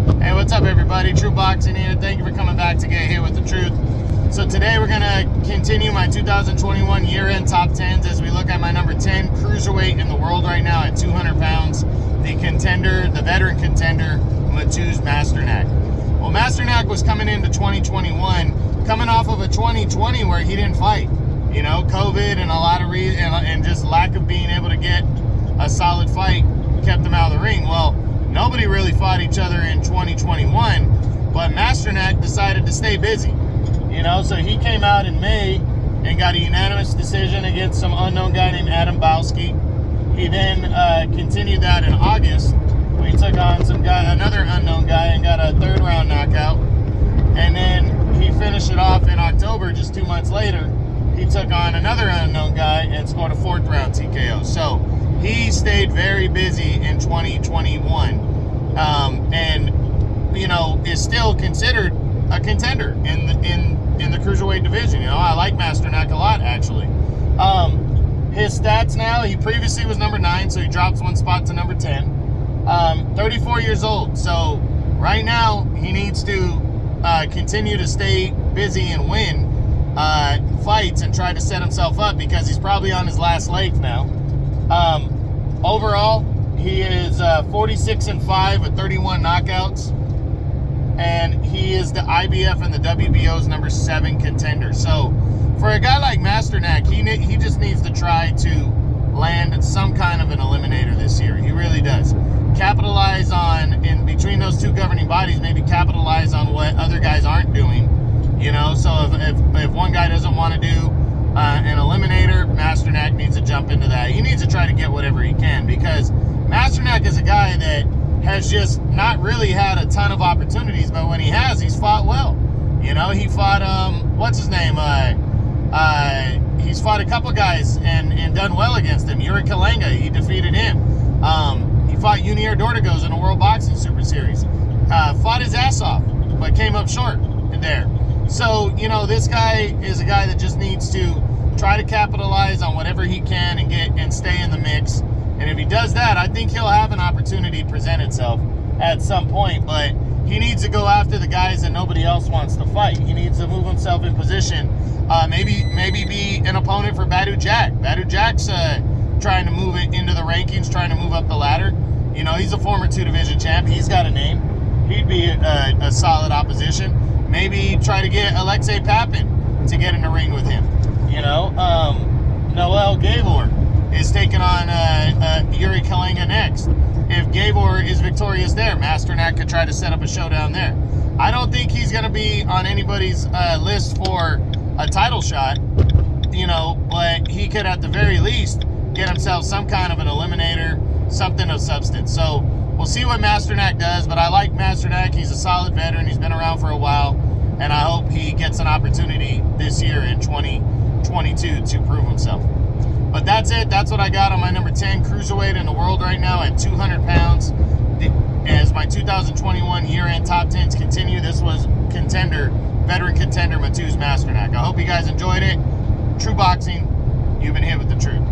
Hey, what's up, everybody? True Boxing here. Thank you for coming back to get hit with the truth. So today we're going to continue my 2021 year-end top 10s as we look at my number 10 cruiserweight in the world right now at 200 pounds, the contender, the veteran contender, Mateusz Masternak. Well, Masternak was coming into 2021, coming off of a 2020 where he didn't fight. You know, COVID and a lot of and just lack of being able to get a solid fight kept him out of the ring. Well, nobody really fought each other in 2021, but Masternak decided to stay busy. You know, so he came out in May and got a unanimous decision against some unknown guy named Adam Bowski. He then continued that in August. We took on another unknown guy and got a third round knockout. And then he finished it off in October, just 2 months later. He took on another unknown guy and scored a fourth round TKO. So he stayed very busy in 2021, and you know is still considered a contender in the cruiserweight division. You know, I like Masternak a lot, actually. His stats now: he previously was number 9, so he drops one spot to number 10. 34 years old, so right now he needs to continue to stay busy and win fights and try to set himself up because he's probably on his last legs now. Overall, he is 46-5 with 31 knockouts, and he is the IBF and the WBO's number 7 contender. So, for a guy like Masternak, he just needs to try to land some kind of an eliminator this year. He really does. Capitalize on, in between those two governing bodies, maybe capitalize on what other guys aren't doing. You know, so if one guy doesn't want to do an eliminator, Masternak needs to jump into that. He needs to try to get whatever he can because Masternak is a guy that has just not really had a ton of opportunities, but when he has, he's fought well. You know, he fought, what's his name? He's fought a couple guys and done well against him. Yuri Kalenga, he defeated him. He fought Junior Dortigos in the World Boxing Super Series. Fought his ass off, but came up short there. So, you know, this guy is a guy that just needs to try to capitalize on whatever he can and stay in the mix. And if he does that, I think he'll have an opportunity to present itself at some point. But he needs to go after the guys that nobody else wants to fight. He needs to move himself in position. Maybe be an opponent for Badou Jack. Badou Jack's trying to move it into the rankings, trying to move up the ladder. You know, he's a former 2-division champ. He's got a name. He'd be a solid opposition. Maybe try to get Alexei Papin to get in the ring with him. You know, Noel Gavor is taking on Yuri Kalenga next. If Gavor is victorious there, Masternak could try to set up a showdown there. I don't think he's going to be on anybody's list for a title shot, you know, but he could at the very least get himself some kind of an eliminator, something of substance. So we'll see what Masternak does, but I like Masternak. He's a solid veteran. He's been around for a while, and I hope he gets an opportunity this year in 2022 to prove himself. But that's it. That's what I got on my number 10 cruiserweight in the world right now at 200 pounds. As my 2021 year-end top 10s continue, this was veteran contender Mateusz Masternak. I hope you guys enjoyed it. True Boxing, you've been hit with the truth.